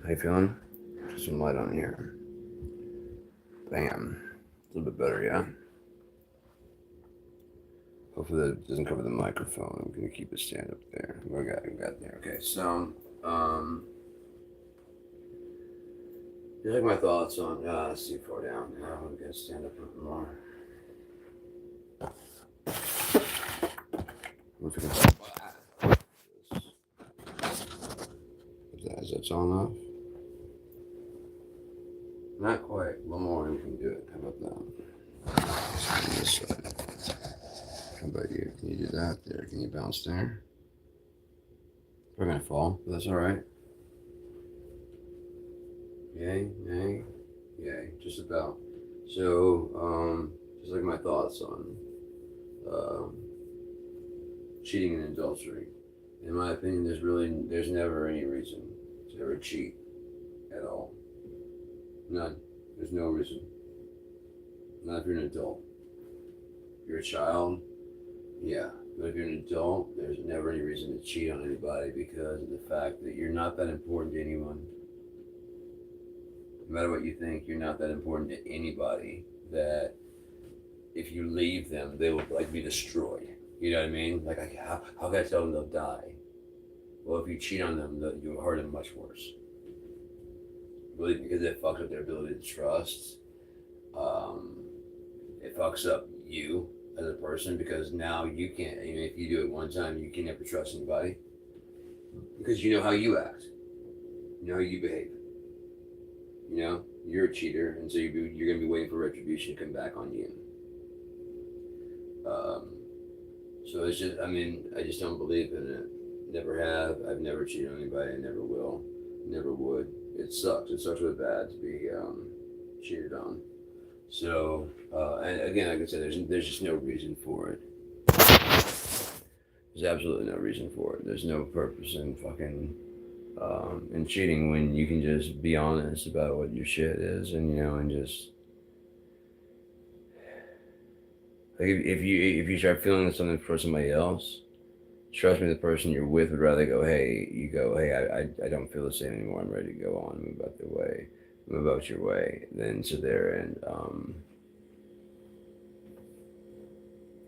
How you feeling? Put some light on here. Bam. A little bit better, yeah? Hopefully that doesn't cover the microphone. I'm gonna keep it stand up there. We got there. Okay, so just like my thoughts on let's see far down. I'm gonna stand up a little more. If we can talk about is that on off? Not quite. One more and we can do it. How about that? On this side. How about you? Can you do that there? Can you bounce there? We're gonna fall, but that's alright. Yay, yay, yay, just about. So, just like my thoughts on um, cheating and adultery. In my opinion, there's never any reason to ever cheat at all. None. There's no reason. Not if you're an adult. If you're a child, yeah. But if you're an adult, there's never any reason to cheat on anybody because of the fact that you're not that important to anyone. No matter what you think, you're not that important to anybody that if you leave them, they will like be destroyed. You know what I mean? Like, how can I tell them they'll die? Well, if you cheat on them, you'll hurt them much worse. Really, because it fucks up their ability to trust. It fucks up you as a person because now you can't, if you do it one time, you can never trust anybody because you know how you act, you know how you behave. You're a cheater, and so you're going to be waiting for retribution to come back on you. So it's just, I just don't believe in it. Never have. I've never cheated on anybody. I never will. Never would. It sucks. It sucks really bad to be cheated on. So, and again, like I said, there's just no reason for it. There's absolutely no reason for it. There's no purpose in fucking in cheating when you can just be honest about what your shit is, and just like if you start feeling something for somebody else, trust me, the person you're with would rather hey, I don't feel the same anymore. I'm ready to go on, move about your way, than sit there and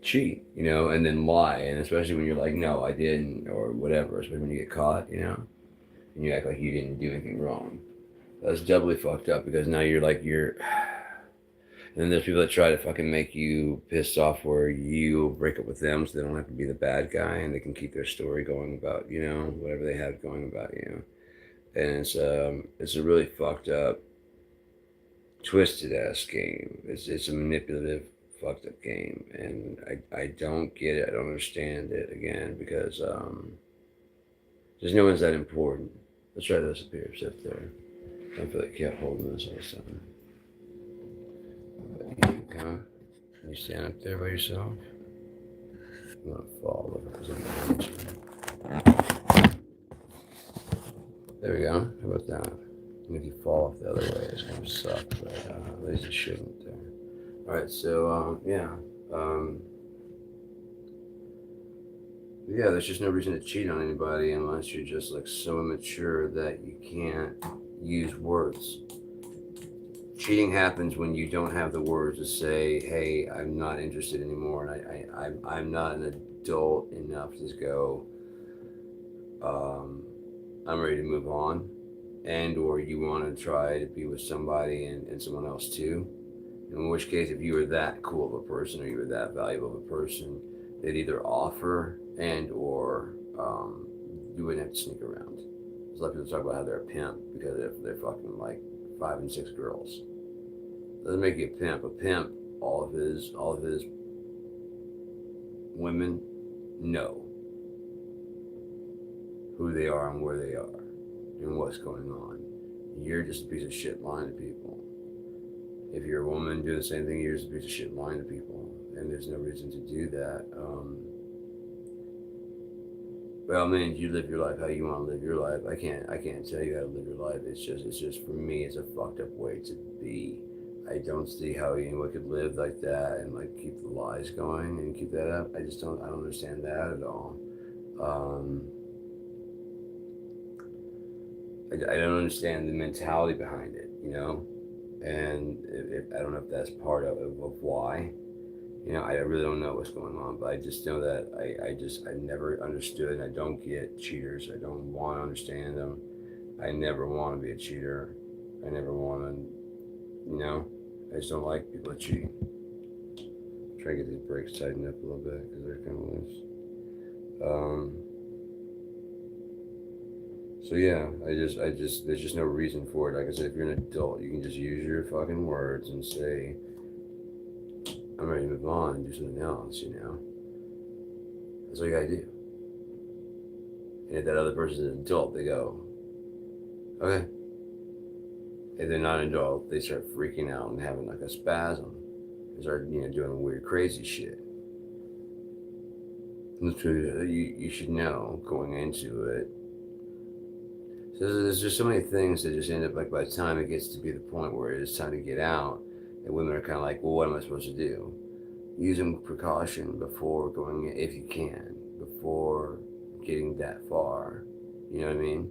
cheat, and then lie, and especially when you're like, no, I didn't, or whatever. Especially when you get caught, and you act like you didn't do anything wrong. That's doubly fucked up because now you're. And then there's people that try to fucking make you pissed off where you break up with them so they don't have to be the bad guy and they can keep their story going about, whatever they have going about you. And it's a really fucked up, twisted ass game. It's a manipulative, fucked up game. And I don't get it. I don't understand it again because just no one's that important. Let's try this up here, sit there. I feel like I kept holding this all the time. Can you stand up there by yourself? I'm gonna fall over because I'm gonna. There we go. How about that? And if you fall off the other way, it's gonna suck, but at least it shouldn't. Alright, so yeah. Yeah, there's just no reason to cheat on anybody unless you're just like so immature that you can't use words. Cheating happens when you don't have the words to say, hey, I'm not interested anymore, and I'm not an adult enough to go, I'm ready to move on, and or you want to try to be with somebody and someone else too. In which case, if you were that cool of a person or you were that valuable of a person, they'd either offer and or you wouldn't have to sneak around. There's a lot of people talk about how they're a pimp because they're fucking like 5 and 6 girls. Doesn't make you a pimp. A pimp, all of his women know who they are and where they are and what's going on. You're just a piece of shit lying to people. If you're a woman doing the same thing, you're just a piece of shit lying to people, and there's no reason to do that. Well, man, you live your life how you want to live your life. I can't tell you how to live your life. It's just for me, it's a fucked up way to be. I don't see how anyone could live like that and like keep the lies going and keep that up. I don't understand that at all. I don't understand the mentality behind it, you know, and I don't know if that's part of why. You know, I really don't know what's going on, but I just know that I never understood, and I don't get cheaters. I don't want to understand them. I never want to be a cheater. I never want to, you know, I just don't like people that cheat. Try to get these brakes tightened up a little bit because they're kind of loose. So yeah, there's just no reason for it. Like I said, if you're an adult, you can just use your fucking words and say, I'm ready to move on and do something else, you know? That's all you gotta do. And if that other person's an adult, they go, okay. If they're not an adult, they start freaking out and having like a spasm. They start, you know, doing weird, crazy shit. And you should know going into it. So there's just so many things that just end up like by the time it gets to be the point where it's time to get out, and women are kind of like, well, what am I supposed to do? Using precaution before going in, if you can, before getting that far. You know what I mean?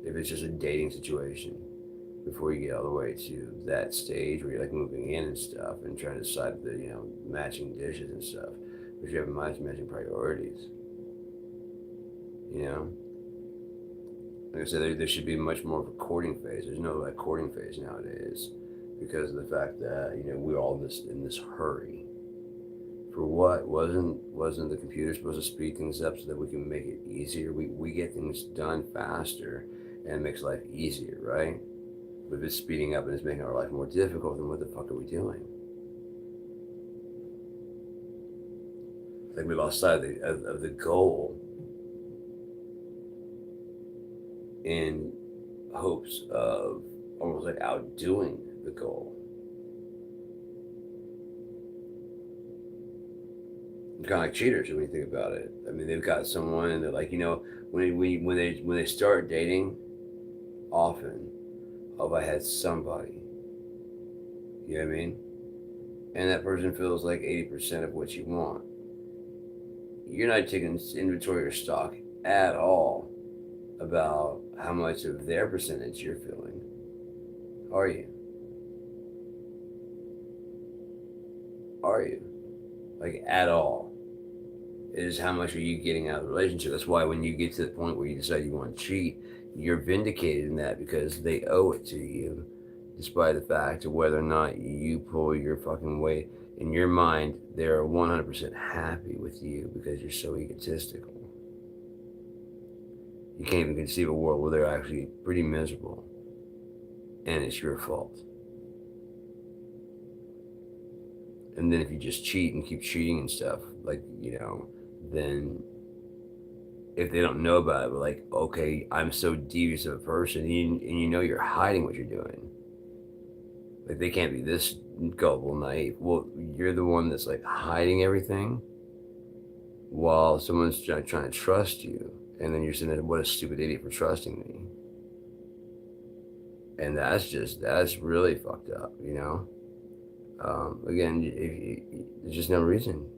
If it's just a dating situation, before you get all the way to that stage where you're like moving in and stuff and trying to decide the, you know, matching dishes and stuff, but you have matching priorities. You know? Like I said, there should be much more of a courting phase. There's no like courting phase nowadays because of the fact that, you know, we're all in this hurry. For what? Wasn't the computer supposed to speed things up so that we can make it easier? We get things done faster and it makes life easier, right? But if it's speeding up and it's making our life more difficult, then what the fuck are we doing? It's like we lost sight of the goal in hopes of almost like outdoing the goal. Kind of like cheaters when you think about it. I mean, they've got someone and they're like, you know, when they start dating, often, oh, I had somebody. You know what I mean? And that person feels like 80% of what you want. You're not taking inventory or stock at all about how much of their percentage you're feeling. Are you? Are you? Like at all? Is how much are you getting out of the relationship? That's why when you get to the point where you decide you want to cheat, you're vindicated in that because they owe it to you, despite the fact of whether or not you pull your fucking weight. In your mind, they're 100% happy with you because you're so egotistical. You can't even conceive a world where they're actually pretty miserable, and it's your fault. And then if you just cheat and keep cheating and stuff, like, you know, then if they don't know about it, but like, okay, I'm so devious of a person, and you know you're hiding what you're doing. Like, they can't be this gullible, naive. Well, you're the one that's like hiding everything while someone's trying to trust you. And then you're saying, what a stupid idiot for trusting me. And that's really fucked up, you know? Again, there's just no reason.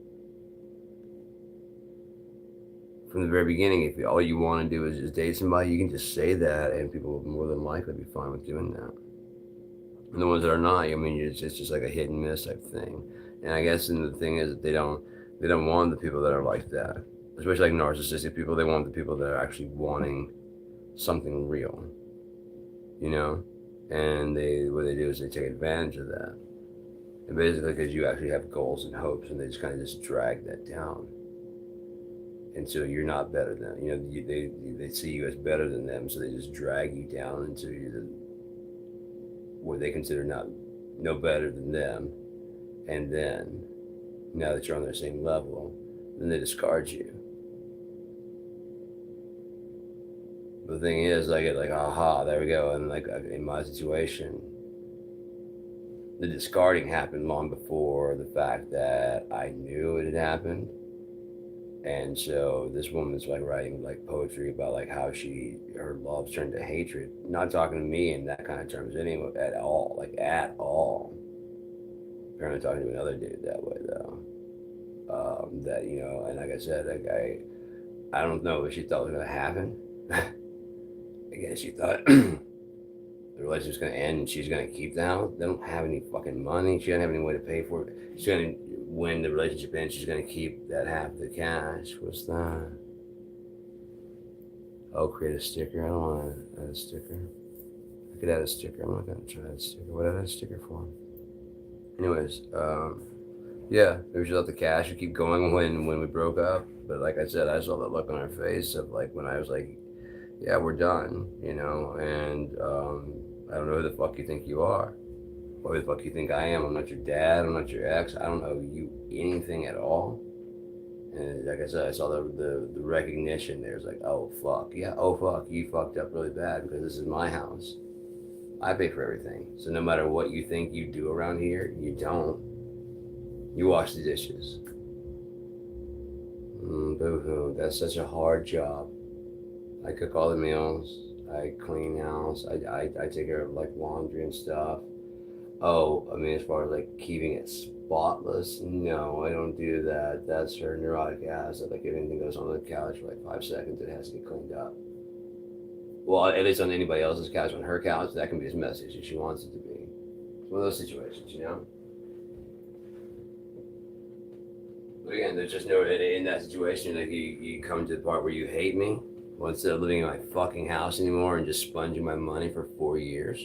From the very beginning, if all you want to do is just date somebody, you can just say that, and people will more than likely be fine with doing that. And the ones that are not, I mean, it's just like a hit and miss type thing. And I guess, and the thing is that they don't want the people that are like that, especially like narcissistic people. They want the people that are actually wanting something real, you know. And what they do is they take advantage of that, and basically because you actually have goals and hopes, and they just kind of just drag that down until you're not better than them. You know, they see you as better than them, so they just drag you down until you're what they consider no better than them, and then now that you're on their same level, then they discard you. But the thing is, I get like, aha, there we go. And like in my situation, the discarding happened long before the fact that I knew it had happened. And so this woman's like writing like poetry about like how her love's turned to hatred. Not talking to me in that kind of terms anyway at all, like at all. Apparently talking to another dude that way though. That, you know, and like I said, like I don't know what she thought was gonna happen. Again, she thought the relationship's gonna end and she's gonna keep the house. They don't have any fucking money. She doesn't have any way to pay for it. She's gonna, when the relationship ends, she's gonna keep that half the cash. What's that? Oh, create a sticker. I don't want to add a sticker. I could add a sticker. I'm not gonna try a sticker. What did I add a sticker for? Anyways, yeah, maybe she let the cash and keep going when we broke up. But like I said, I saw that look on her face of like when I was like, yeah, we're done, you know, and I don't know who the fuck you think you are. Or who the fuck you think I am. I'm not your dad. I'm not your ex. I don't owe you anything at all. And like I said, I saw the recognition there. It's like, oh fuck, yeah, oh fuck, you fucked up really bad because this is my house. I pay for everything. So no matter what you think you do around here, you don't. You wash the dishes. Boo-hoo. That's such a hard job. I cook all the meals. I clean house. I take care of like laundry and stuff. Oh, I mean, as far as like keeping it spotless, no, I don't do that. That's her neurotic ass. That like if anything goes on the couch for like 5 seconds, it has to get cleaned up. Well, at least on anybody else's couch, on her couch, that can be as messy as she wants it to be. It's one of those situations, you know. But again, there's just no in that situation. Like you come to the part where you hate me. Well, instead of living in my fucking house anymore and just sponging my money for 4 years,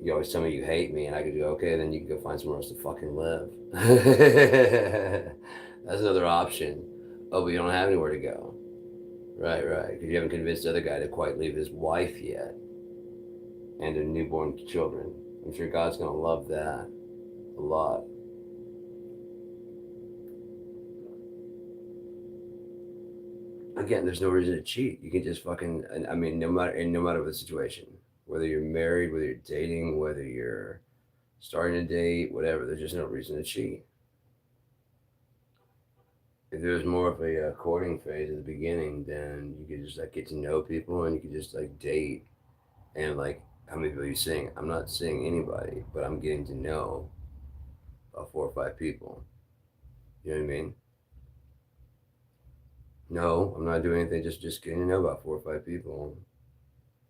you always tell me you hate me, and I could go, okay, then you can go find somewhere else to fucking live. That's another option. Oh, but you don't have anywhere to go. Right, right. Because you haven't convinced the other guy to quite leave his wife yet and their newborn children. I'm sure God's going to love that a lot. Again, there's no reason to cheat. You can just fucking, I mean, no matter the situation, whether you're married, whether you're dating, whether you're starting a date, whatever, there's just no reason to cheat. If there was more of a courting phase at the beginning, then you could just like get to know people and you could just like date and like how many people are you seeing? I'm not seeing anybody, but I'm getting to know 4 or 5 people. You know what I mean? No, I'm not doing anything. Just getting to know about 4 or 5 people.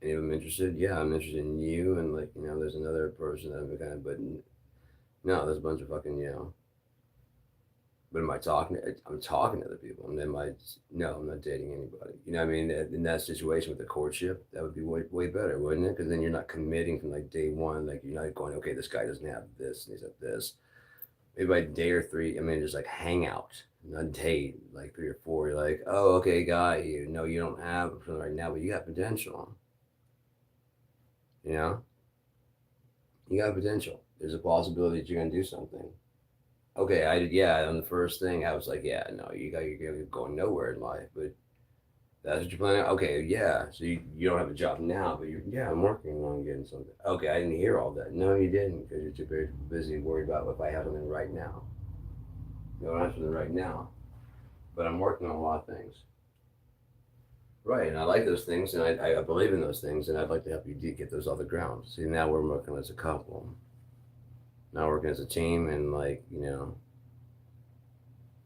Any of them interested? Yeah, I'm interested in you and like there's another person that I'm kind of, but no, there's a bunch of fucking But am I talking? I'm talking to other people, and then no, I'm not dating anybody. You know what I mean? In that situation with the courtship, that would be way better, wouldn't it? Because then you're not committing from like day one. Like you're not going, okay, this guy doesn't have this, and he's at this. Maybe by day or 3, I mean, just like hang out, not date. Like 3 or 4, you're like, oh, okay, got you. No, you don't have it right now, but you got potential. You know, you got potential. There's a possibility that you're gonna do something. Okay, I did. Yeah, on the first thing, I was like, yeah, no, you're going nowhere in life. But that's what you're planning. Okay, yeah. So you don't have a job now, but yeah, I'm working on getting something. Okay, I didn't hear all that. No, you didn't, because you're too busy worried about if I have something right now. No, I don't have something right now, but I'm working on a lot of things. Right, and I like those things, and I believe in those things, and I'd like to help you get those off the ground. See, now we're working as a couple. Now we're working as a team, and like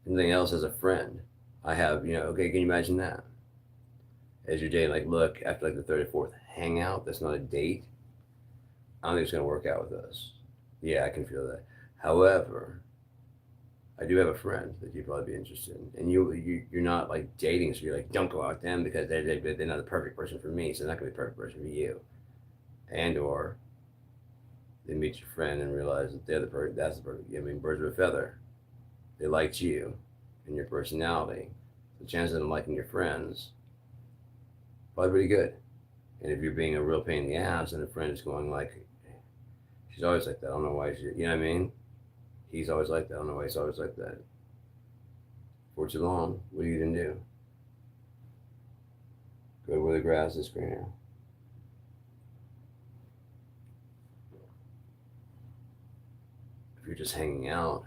anything else as a friend. I have, okay, can you imagine that? As you're dating, like, look, after like the 3rd or 4th hangout, that's not a date. I don't think it's going to work out with us. Yeah, I can feel that. However, I do have a friend that you'd probably be interested in. And you're not like dating, so you're like, don't go out with them because they're not the perfect person for me, so they're not going to be the perfect person for you. And or they meet your friend and realize that they're the perfect, that's the perfect, I mean, birds of a feather. They liked you and your personality. The chance of them liking your friends probably pretty good. And if you're being a real pain in the ass and a friend is going like, she's always like that. I don't know why she, you know what I mean? He's always like that. I don't know why he's always like that. For too long, what are you gonna do? Go where the grass is greener. If you're just hanging out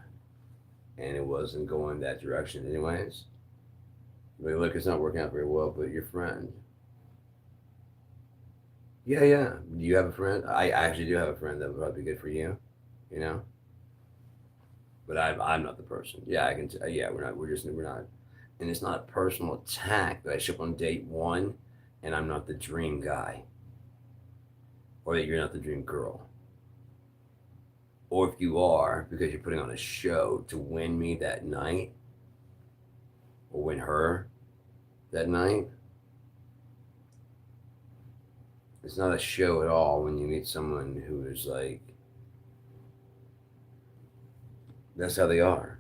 and it wasn't going that direction anyways, but look, it's not working out very well, but your friend. Yeah, yeah. Do you have a friend? I actually do have a friend that would probably be good for you, you know? But I'm not the person. Yeah, I can. Yeah, we're not. We're not. And it's not a personal attack that I show up on date 1 and I'm not the dream guy, or that you're not the dream girl. Or if you are, because you're putting on a show to win me that night, or win her that night, it's not a show at all when you meet someone who is like, that's how they are.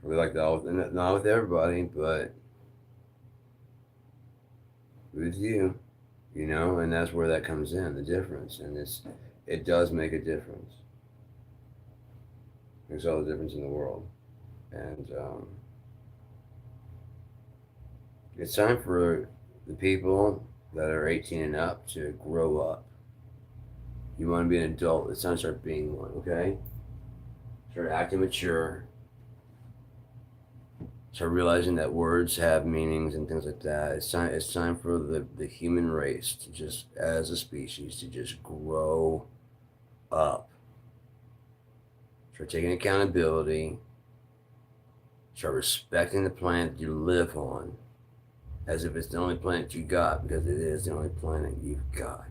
We like that, not with everybody, but with you, and that's where that comes in, the difference, and it does make a difference. It makes all the difference in the world, and it's time for the people that are 18 and up to grow up. You want to be an adult, it's time to start being one, okay? Start acting mature. Start realizing that words have meanings and things like that. It's time for the human race to just, as a species, to just grow up. Start taking accountability. Start respecting the planet you live on as if it's the only planet you got, because it is the only planet you've got.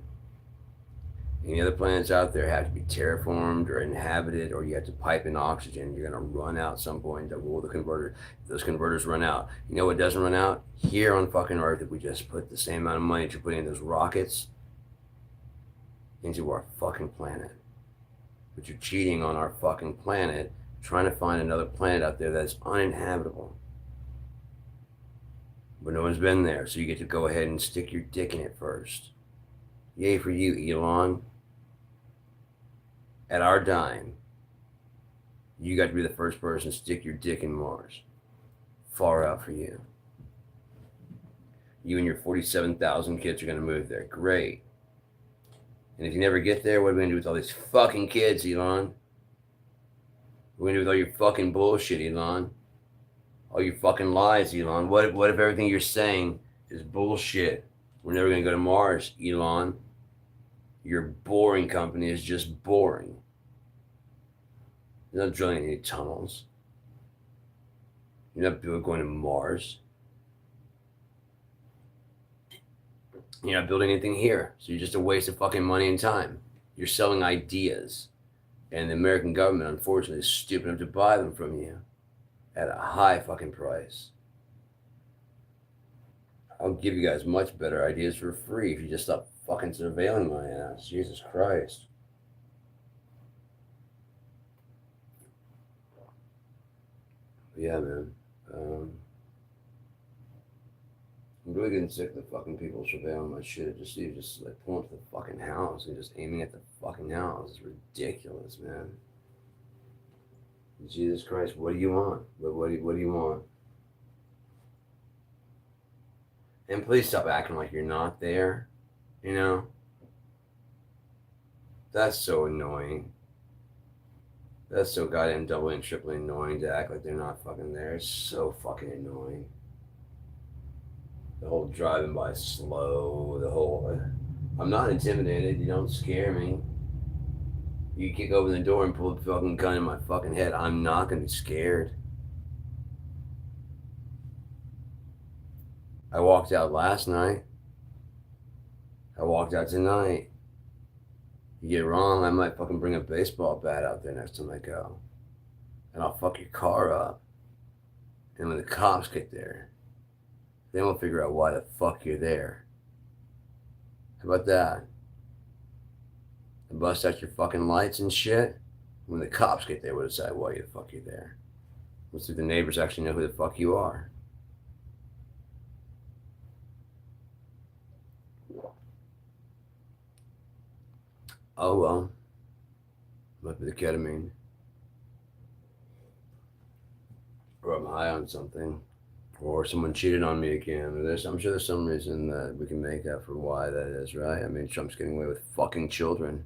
Any other planets out there have to be terraformed or inhabited, or you have to pipe in oxygen. You're going to run out at some point. Well, the converter, those converters run out. You know what doesn't run out? Here on fucking Earth, if we just put the same amount of money that you're putting in those rockets into our fucking planet. But you're cheating on our fucking planet, trying to find another planet out there that's uninhabitable. But no one's been there, so you get to go ahead and stick your dick in it first. Yay for you, Elon. At our dime, you got to be the first person to stick your dick in Mars. Far out for you. You and your 47,000 kids are going to move there. Great. And if you never get there, what are we going to do with all these fucking kids, Elon? What are we going to do with all your fucking bullshit, Elon? All your fucking lies, Elon. What if everything you're saying is bullshit? We're never going to go to Mars, Elon. Your boring company is just boring. You're not drilling any tunnels. You're not going to Mars. You're not building anything here. So you're just a waste of fucking money and time. You're selling ideas. And the American government, unfortunately, is stupid enough to buy them from you at a high fucking price. I'll give you guys much better ideas for free if you just stop fucking surveilling my ass. Jesus Christ. But yeah, man. I'm really getting sick of the fucking people surveilling my shit. Just like pulling up to the fucking house and just aiming at the fucking house. It's ridiculous, man. Jesus Christ, what do you want? What do you want? And please stop acting like you're not there. That's so annoying. That's so goddamn doubly and triply annoying to act like they're not fucking there. It's so fucking annoying. The whole driving by slow, the whole... I'm not intimidated. You don't scare me. You kick open the door and pull a fucking gun in my fucking head. I'm not going to be scared. I walked out last night. I walked out tonight. You get wrong, I might fucking bring a baseball bat out there next time I go. And I'll fuck your car up. And when the cops get there, then we'll figure out why the fuck you're there. How about that? And bust out your fucking lights and shit. When the cops get there, we'll decide why the fuck you're there. Let's see if the neighbors actually know who the fuck you are. Oh well. Might be the ketamine. Or I'm high on something. Or someone cheated on me again. I'm sure there's some reason that we can make up for why that is, right? I mean, Trump's getting away with fucking children.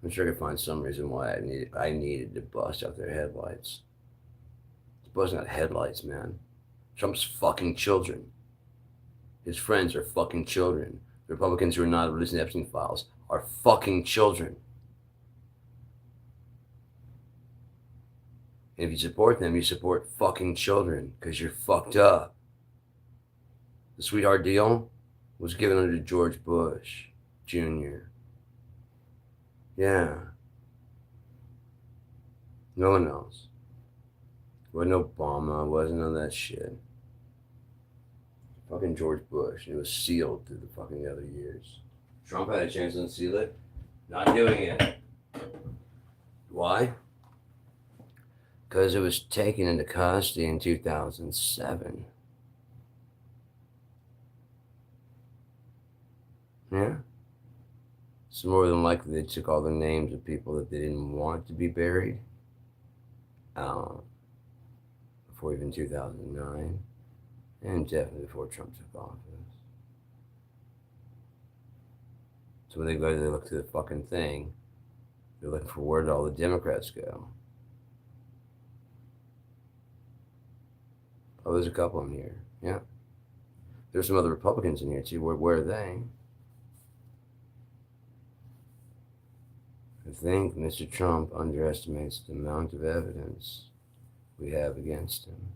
I'm sure I could find some reason why I needed to bust out their headlights. It's busting out headlights, man. Trump's fucking children. His friends are fucking children. The Republicans who are not releasing the Epstein files are fucking children. And if you support them, you support fucking children because you're fucked up. The sweetheart deal was given under George Bush Jr. Yeah, no one else. Wasn't Obama, wasn't none of that shit. Fucking George Bush. It was sealed through the fucking other years. Trump had a chance to unseal it. Not doing it. Why? Because it was taken into custody in 2007. Yeah. So more than likely they took all the names of people that they didn't want to be buried before even 2009. And definitely before Trump took office. So when they go to look through the fucking thing, they're looking for where did all the Democrats go. Oh, there's a couple in here. Yeah. There's some other Republicans in here too. Where are they? I think Mr. Trump underestimates the amount of evidence we have against him.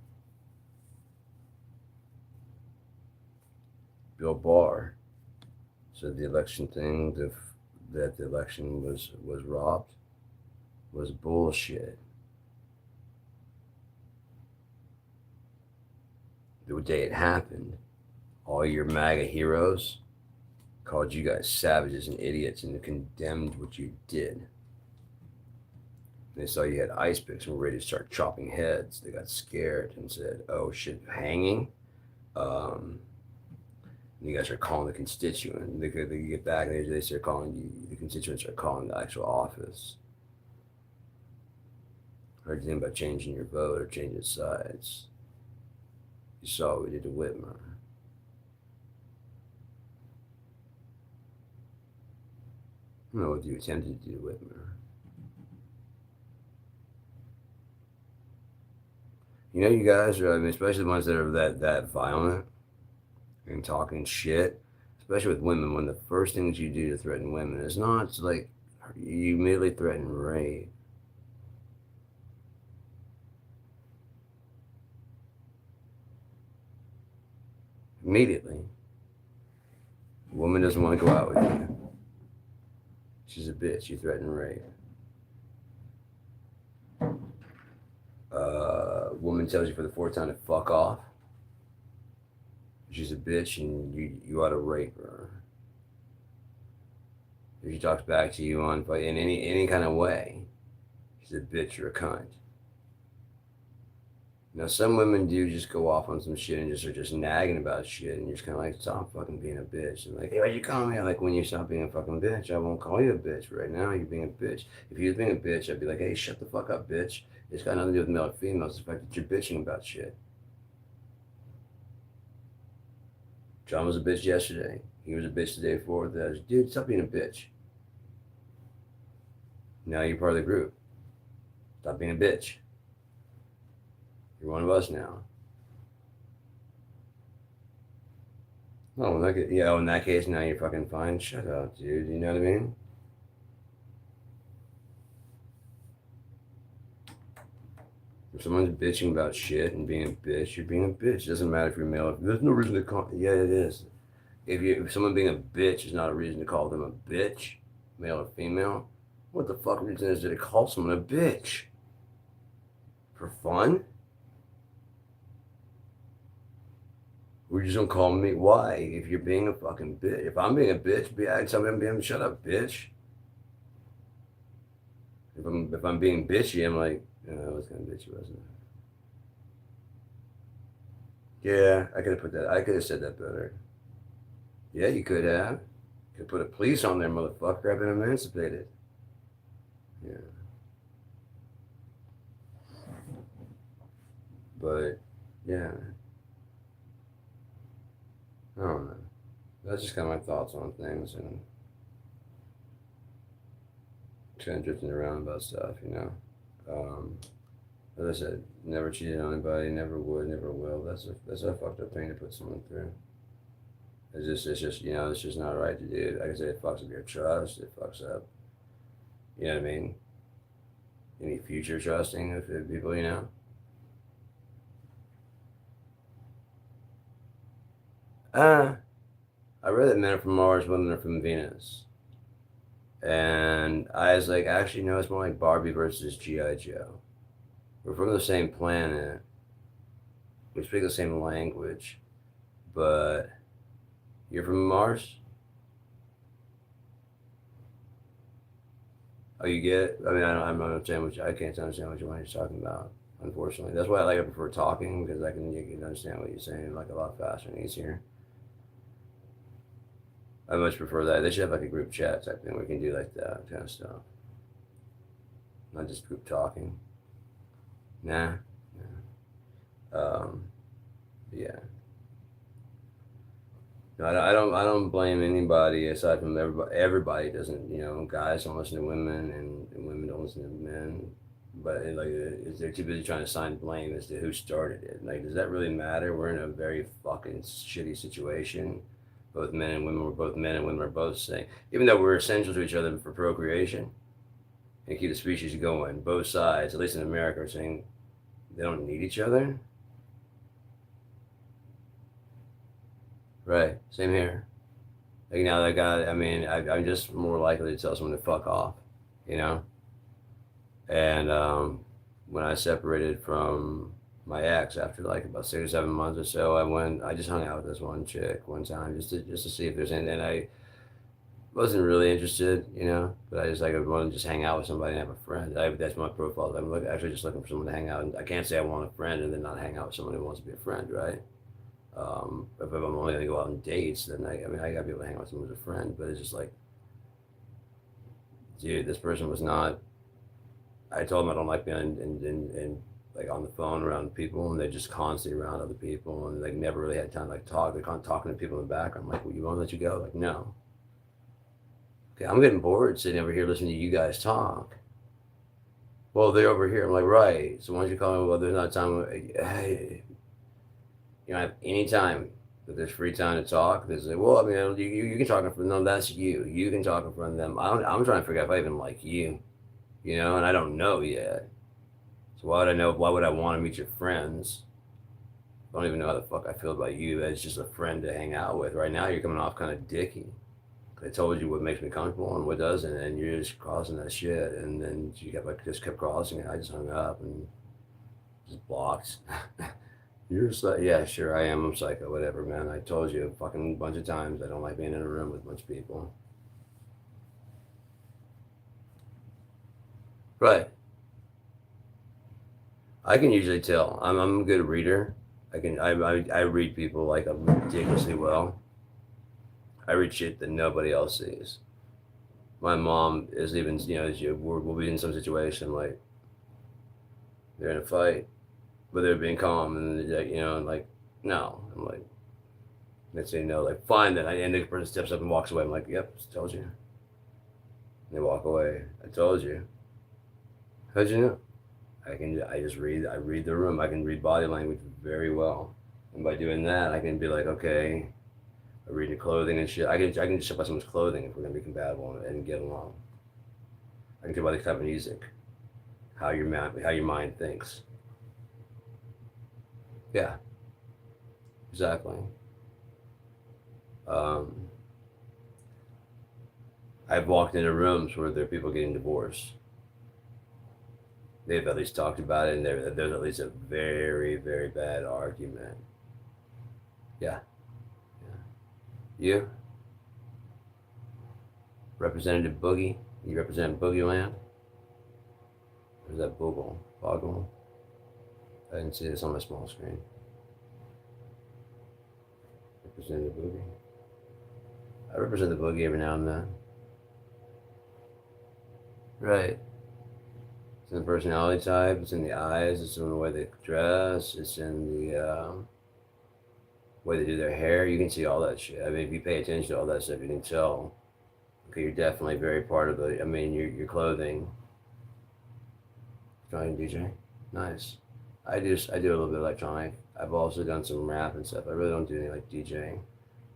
Bill Barr said the election thing, that the election was robbed, was bullshit. The day it happened, all your MAGA heroes called you guys savages and idiots and condemned what you did. They saw you had ice picks and were ready to start chopping heads. They got scared and said, oh shit, hanging? You guys are calling the constituent. They get back and they start calling you, the constituents are calling the actual office. Heard you think about changing your vote or changing sides. You saw what we did to Whitmer. I don't know what you attempted to do to Whitmer. You know, you guys are, I mean, especially the ones that are that violent and talking shit, especially with women, one of the first things you do to threaten women is not, it's like, you immediately threaten rape. Immediately. A woman doesn't want to go out with you. She's a bitch. You threaten rape. Woman tells you for the fourth time to fuck off. She's a bitch and you ought to rape her. If she talks back to you in any kind of way, she's a bitch or a cunt. Now, some women do just go off on some shit and just are just nagging about shit, and you're just kind of like, stop fucking being a bitch. And like, hey, why'd you call me? I'm like, when you stop being a fucking bitch, I won't call you a bitch. But right now, you're being a bitch. If you was being a bitch, I'd be like, hey, shut the fuck up, bitch. It's got nothing to do with male or female. It's the fact that you're bitching about shit. John was a bitch yesterday. He was a bitch the day before that. Dude, stop being a bitch. Now you're part of the group. Stop being a bitch. You're one of us now. Oh, in that case, now you're fucking fine. Shut up, dude. You know what I mean? If someone's bitching about shit and being a bitch, you're being a bitch. It doesn't matter if you're male. There's no reason to call. Yeah, it is. If someone being a bitch is not a reason to call them a bitch, male or female, what the fuck reason is there to call someone a bitch? For fun? Or you just don't call me? Why? If you're being a fucking bitch. If I'm being a bitch, tell me I'm being, shut up, bitch. If I'm being bitchy, I'm like, that was kind of bitchy, wasn't it? Yeah, I could have put that. I could have said that better. Yeah, you could have. You could put a police on there, motherfucker. I've been emancipated. Yeah. But, yeah. I don't know. That's just kind of my thoughts on things and kind of drifting around about stuff, you know. As I said, never cheated on anybody, never would, never will. That's a fucked up thing to put someone through. It's just you know, it's just not right to do. Like I said, it fucks up your trust. It fucks up, you know what I mean? Any future trusting of people, you know. Uh, I read that men are from Mars, women are from Venus. And I was like, actually, no, it's more like Barbie versus G.I. Joe. We're from the same planet. We speak the same language. But you're from Mars? Oh, you get it? I mean, I'm not understand what I can't understand what you're talking about, unfortunately. That's why I prefer talking because you can understand what you're saying like a lot faster and easier. I much prefer that. They should have like a group chat type thing where we can do like that kind of stuff, not just group talking. Nah. Um, yeah. No, I don't blame anybody aside from everybody. Everybody doesn't, guys don't listen to women and women don't listen to men. But they're too busy trying to assign blame as to who started it. Like, does that really matter? We're in a very fucking shitty situation. Both men and women, we're both men and women are both saying, even though we're essential to each other for procreation and keep the species going, both sides, at least in America, are saying they don't need each other. Right. Same here. Like now that guy, I mean, I'm just more likely to tell someone to fuck off, you know? And when I separated from my ex after like about 6 or 7 months or so, I just hung out with this one chick one time just to see if there's anything. And I wasn't really interested, but I just like I wanted to just hang out with somebody and have a friend. That's my profile. Actually just looking for someone to hang out. And I can't say I want a friend and then not hang out with someone who wants to be a friend, right? If I'm only gonna go out on dates, then I mean, I gotta be able to hang out with someone who's a friend. But it's just like, dude, this person was not. I told them I don't like being in like on the phone around people, and they're just constantly around other people, and like never really had time to like talk. They're kind of talking to people in the background. I'm like, well, you want to let you go? Like, no. Okay, I'm getting bored sitting over here listening to you guys talk. Well, they're over here. I'm like, right. So why don't you call me? Well, there's not time. Hey, you don't have any time. If there's free time to talk, there's like, well, I mean, you can talk in front of them. That's you. You can talk in front of them. I'm trying to figure out if I even like you, and I don't know yet. So why would I know? Why would I want to meet your friends? I don't even know how the fuck I feel about you as just a friend to hang out with. Right now, you're coming off kind of dicky. I told you what makes me comfortable and what doesn't, and you're just crossing that shit. And then you just kept crossing it. I just hung up and just blocked. You're yeah, sure, I am. I'm psycho, whatever, man. I told you a fucking bunch of times I don't like being in a room with a bunch of people. Right. I can usually tell. I'm a good reader. I read people like ridiculously well. I read shit that nobody else sees. My mom is even, we'll be in some situation like they're in a fight, but they're being calm and they're like, like, no. I'm like, they say no, like, fine then. And the person steps up and walks away. I'm like, yep, told you. And they walk away. I told you. How'd you know? I read the room. I can read body language very well. And by doing that, I can be like, okay, I read the clothing and shit. I can just check by someone's clothing if we're gonna be compatible and get along. I can tell by the type of music, how your mind thinks. Yeah, exactly. Um, I've walked into rooms where there are people getting divorced. They've at least talked about it, and there's at least a very, very bad argument. Yeah, yeah. You, Representative Boogie, you represent Boogie Land? Or is that Boogle? Boggle? I didn't see this on my small screen. Representative Boogie. I represent the Boogie every now and then. Right. It's in the personality type, it's in the eyes, it's in the way they dress, it's in the way they do their hair. You can see all that shit. I mean, if you pay attention to all that stuff, you can tell. Okay, you're definitely very part of the. I mean, your clothing. Trying DJ, nice. I do a little bit of electronic. I've also done some rap and stuff. I really don't do any like DJing,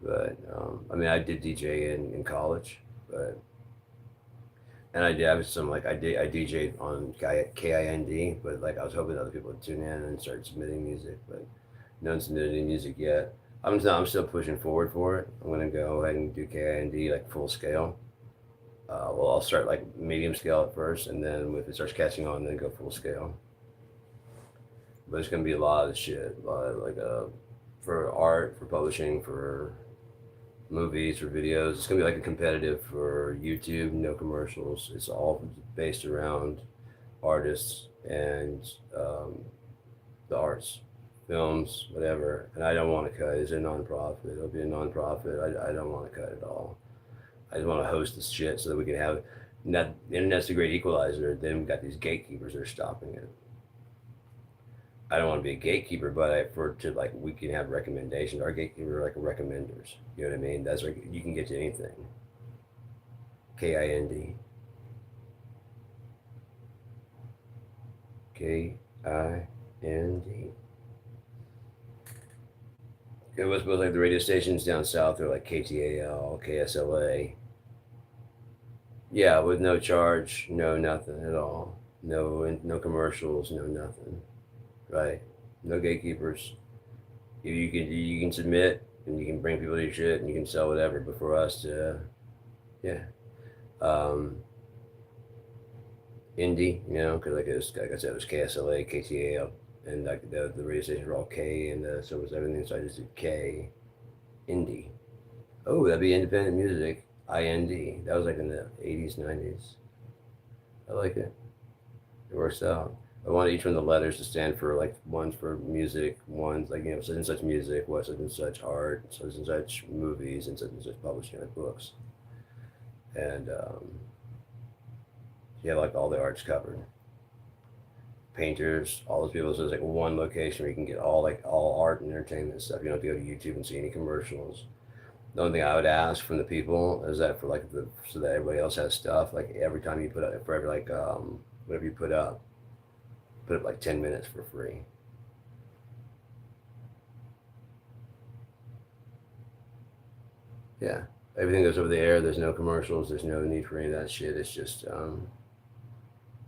but I mean, I did DJ in college, but and I did have some like I DJed on KIND, but like I was hoping other people would tune in and start submitting music, but no one submitted any music yet. I'm still pushing forward for it. I'm gonna go ahead and do KIND like full scale. Well, I'll start like medium scale at first, and then if it starts catching on, then go full scale. But it's gonna be a lot of shit, a lot of, like for art, for publishing, for movies, for videos. It's gonna be like a competitive for YouTube, no commercials. It's all based around artists and the arts, films, whatever. And I don't want to cut. It's a nonprofit. It'll be a nonprofit. I don't want to cut at all. I just want to host this shit so that we can have. Net, the internet's a great equalizer. Then we've got these gatekeepers that are stopping it. I don't want to be a gatekeeper, but for to like we can have recommendations. Our gatekeeper are like recommenders. You know what I mean? That's like you can get to anything. KIND. KIND. It was both like the radio stations down south are like KTAL, KSLA. Yeah, with no charge, no nothing at all. No commercials, no nothing. Right? No gatekeepers. You can submit and you can bring people to your shit and you can sell whatever. But for us to yeah, um, indie, because like I said, it was KSLA, KTA, and like the radio stations were all K, and so was everything. So I just did K, indie. Oh, that'd be independent music. IND. That was like in the 80s, 90s. I like it. It works out. I want each one of the letters to stand for like one's for music, one's like such and such music, what such and such art, such and such movies, and such publishing like books, and yeah, like all the arts covered. Painters, all those people. So there's like one location where you can get all art and entertainment stuff. You don't have to go to YouTube and see any commercials. The only thing I would ask from the people is that for like the so that everybody else has stuff. Like every time you put up for every like whatever you put up like 10 minutes for free. Yeah, everything goes over the air. There's no commercials. There's no need for any of that shit. It's just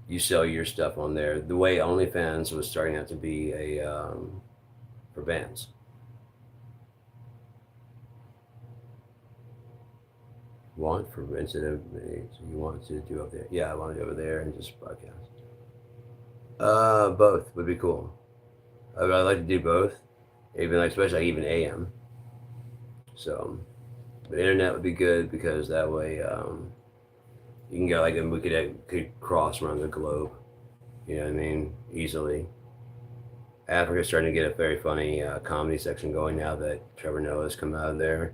you sell your stuff on there. The way OnlyFans was starting out to be a for bands. Want for instead of you want to do up there? Yeah, I want to do over there and just broadcast. Both would be cool. I'd like to do both, even like especially like even AM. So, but internet would be good because that way you can go like and we could cross around the globe. You know what I mean? Easily. Africa's starting to get a very funny comedy section going now that Trevor Noah's come out of there,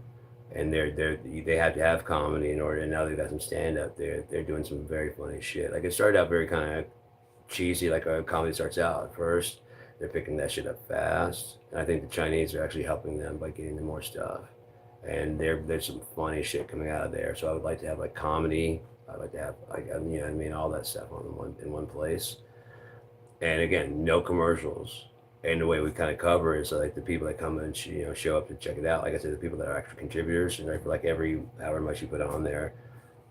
and they have to have comedy in order. And now they've got some stand up. They're doing some very funny shit. Like it started out very kind of cheesy, like a comedy starts out at first. They're picking that shit up fast, and I think the Chinese are actually helping them by getting them more stuff. And there's some funny shit coming out of there. So I would like to have like comedy. I'd like to have like you know what I mean, all that stuff on one place. And again, no commercials. And the way we kind of cover is so like the people that come and show up to check it out. Like I said, the people that are actual contributors, and for like every however much you put on there,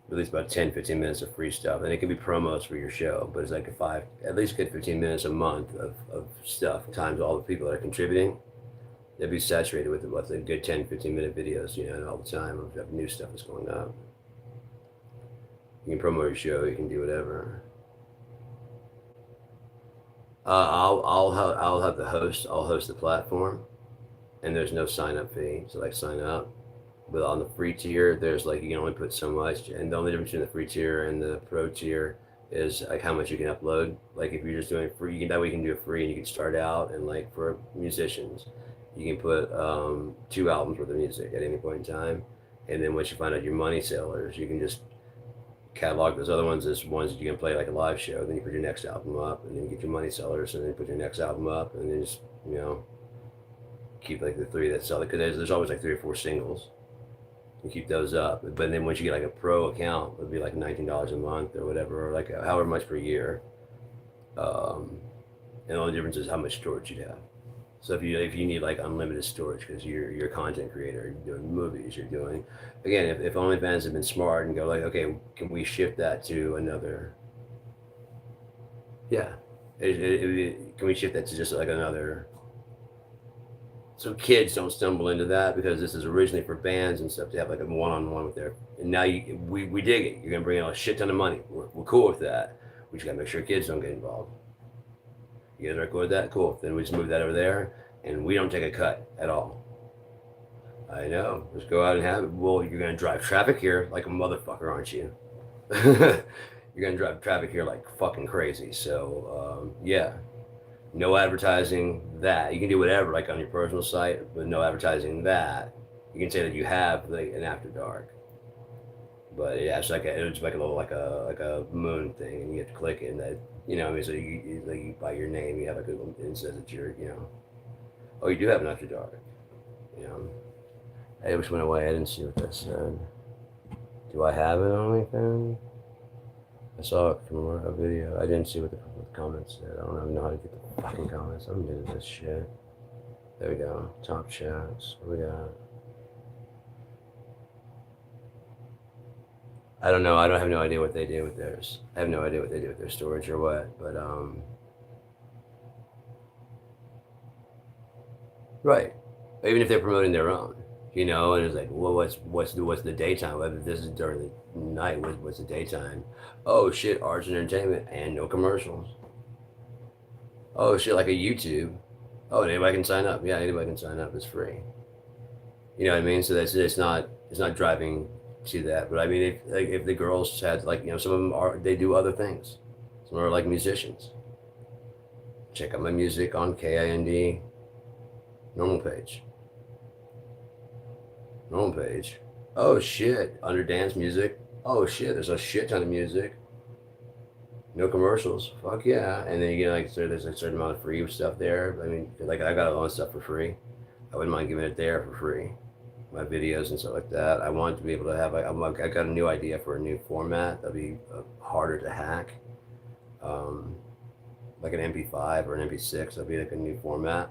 at least about 10, 15 minutes of free stuff. And it can be promos for your show, but it's like at least get 15 minutes a month of stuff times all the people that are contributing. They'd be saturated with a good 10, 15-minute videos, all the time of new stuff that's going up. You can promote your show, you can do whatever. I'll have the host. I'll host the platform, and there's no sign up fee. So like sign up, but on the free tier, there's like you can only put so much, and the only difference between the free tier and the pro tier is like how much you can upload. Like if you're just doing free, that way you can do it free, and you can start out and like for musicians, you can put 2 albums worth of music at any point in time, and then once you find out your money sellers, you can just catalog those other ones as ones that you can play like a live show. Then you put your next album up, and then you get your money sellers, and then you put your next album up, and then just keep like the three that sell it because there's always like 3 or 4 singles. You keep those up, but then once you get like a pro account, it'd be like $19 a month or whatever, or like however much per year. And the only difference is how much storage you have. So if you need like unlimited storage because you're a content creator, you're doing movies, you're doing again if OnlyFans have been smart and go like okay can we shift that to another can we shift that to just like another so kids don't stumble into that, because this is originally for bands and stuff to have like a one-on-one with their. And now we dig it. You're gonna bring in a shit ton of money. We're cool with that. We just gotta make sure kids don't get involved. You guys are cool with that? Cool. Then we just move that over there, and we don't take a cut at all. I know. Just go out and have it. Well, you're gonna drive traffic here like a motherfucker, aren't you? You're gonna drive traffic here like fucking crazy. So yeah, no advertising that. You can do whatever, like on your personal site, but no advertising that. You can say that you have like an after dark, but yeah, it's like a little like a moon thing, and you have to click it, and that I mean, so you by your name, you have like it says that you're oh, you do have an after dark, you know. I just went away. I didn't see what that said. Do I have it on anything? I saw it from a video. I didn't see what the comments said. I don't even know how to get the fucking comments. I'm new to this shit. There we go. Top chats. What we got? I don't know. I don't have no idea what they do with theirs. I have no idea what they do with their storage or what. But right. Even if they're promoting their own, and it's like, well, what's the daytime? Whether this is during the night, what's the daytime? Oh shit, arts and entertainment and no commercials. Oh shit, like a YouTube. Oh, anybody can sign up. Yeah, anybody can sign up. It's free. You know what I mean? So that's it's not driving to that. But I mean, if the girls had like some of them they do other things. Some are like musicians. Check out my music on KIND normal page. Normal page. Oh shit, under dance music. Oh shit, there's a shit ton of music. No commercials. Fuck yeah. And then you get like, so there's a certain amount of free stuff there. I mean, like I got a lot of stuff for free. I wouldn't mind giving it there for free. My videos and stuff like that. I want to be able to have like, I got a new idea for a new format that'll be harder to hack. Like an MP5 or an MP6. That'll be like a new format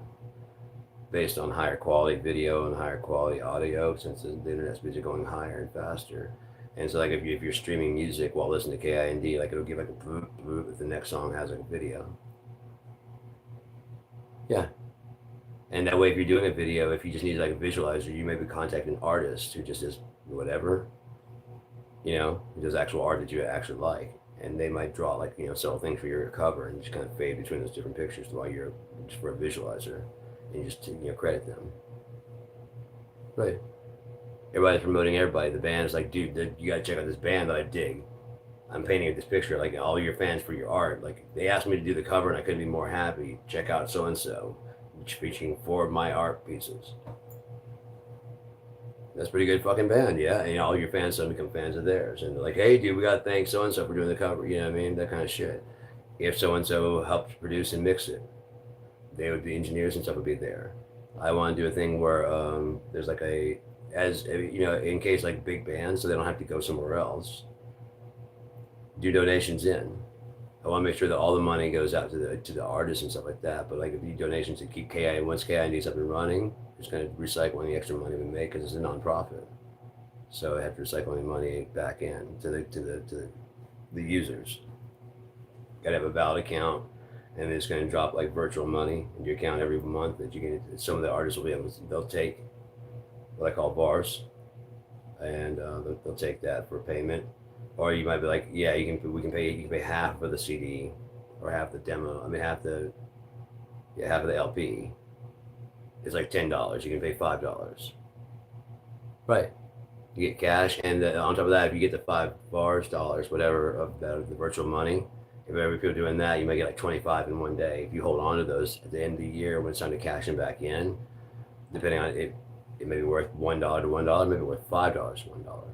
based on higher quality video and higher quality audio, since the internet speeds are going higher and faster. And so like if you're streaming music while listening to KIND, like it'll give like a bloop bloop if the next song has like a video. Yeah. And that way, if you're doing a video, if you just need like a visualizer, you maybe contact an artist who just does whatever, who does actual art that you actually like. And they might draw like, several things for your cover and just kind of fade between those different pictures while you're just for a visualizer. And you just credit them. Right. Everybody's promoting everybody. The band's like, dude, you gotta check out this band that I dig. I'm painting this picture, like all your fans for your art. Like they asked me to do the cover and I couldn't be more happy. Check out so and so, featuring 4 of my art pieces. That's a pretty good fucking band, yeah. And all your fans suddenly become fans of theirs. And they're like, hey dude, we gotta thank so and so for doing the cover, you know what I mean? That kind of shit. If so and so helped produce and mix it, they would be engineers and stuff would be there. I want to do a thing where there's like in case like big bands, so they don't have to go somewhere else. Do donations in. I want to make sure that all the money goes out to the artists and stuff like that. But like if you do donations to keep once KIND's up and running, it's going to recycle any extra money we make because it's a nonprofit. So I have to recycle any money back in to the users. Got to have a valid account. And it's going to drop like virtual money in your account every month that you can. Some of the artists will be able to. They'll take what I call bars, and they'll take that for payment. Or you might be like, yeah, you can. We can pay. You can pay half of the CD, or half the demo. I mean, half of the LP. It's like $10. You can pay $5. Right. You get cash, and on top of that, if you get the $5 whatever of the virtual money. If every people doing that, you might get like 25 in one day. If you hold on to those at the end of the year when it's time to cash them back in, depending on it may be worth $1 to $1, maybe worth $5 to $1.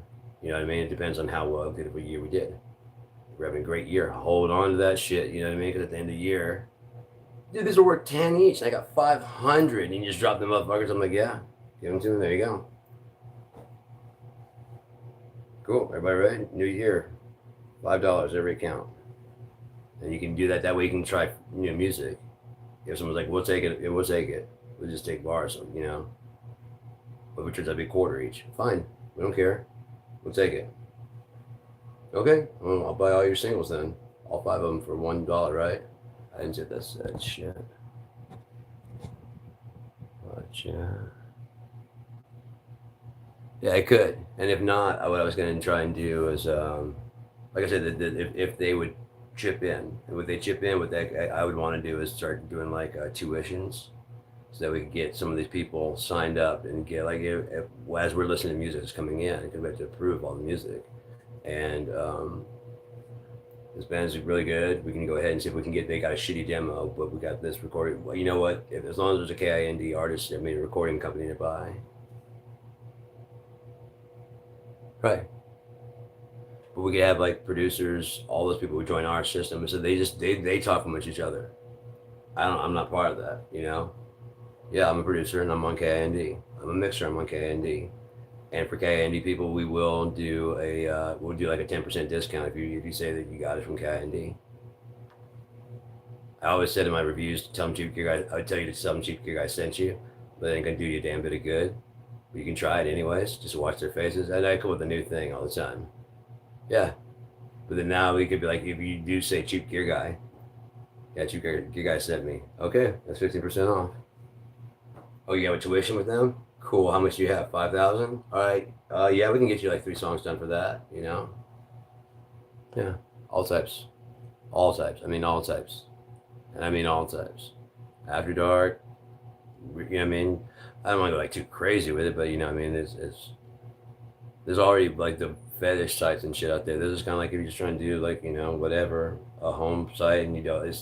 You know what I mean? It depends on how well good of a year we did. If we're having a great year, hold on to that shit. You know what I mean? Because at the end of the year, dude, these are worth 10 each. And I got 500, and you just drop them motherfuckers. I'm like, yeah, give them to me. There you go. Cool. Everybody ready? New year, $5 every account. And you can do that. That way you can try, music. If someone's like, we'll take it, we'll take it. We'll just take bars, But if it turns out to be a quarter each, fine. We don't care. We'll take it. Okay. Well, I'll buy all your singles then. All 5 of them for $1, right? I didn't say that shit. What? Gotcha. Yeah, I could. And if not, what I was going to try and do is, like I said, if they would chip in, and would they chip in, what I would want to do is start doing like tuitions so that we could get some of these people signed up and get like, as we're listening to music that's coming in, because we have to approve all the music. And this band's really good. We can go ahead and see if we can get. They got a shitty demo, but we got this recorded. Well, you know what? As long as there's a KIND artist, I mean, a recording company nearby, right? But we could have like producers, all those people who join our system, so they talk amongst each other. I'm not part of that, you know. Yeah, I'm a producer and I'm on KIND. I'm a mixer. I'm on KIND. And for KIND people, we'll do like a 10% discount if you say that you got it from KIND. I always said in my reviews, tell them cheap gear guys. I would tell you to tell them cheap gear guys sent you, but they ain't gonna do you a damn bit of good. But you can try it anyways. Just watch their faces. And I come with a new thing all the time. Yeah, but then now we could be like, if you do say cheap gear guy, yeah, cheap gear guy sent me. Okay, that's 15% off. Oh, you have a tuition with them? Cool. How much do you have? 5,000? All right. Yeah, we can get you like 3 songs done for that. You know? Yeah. All types. All types. I mean, all types. And I mean all types. After dark. You know what I mean? I don't want to go like too crazy with it, but you know what I mean? There's already like the fetish sites and shit out there. This is kind of like if you're just trying to do like, you know, whatever, a home site, and you know,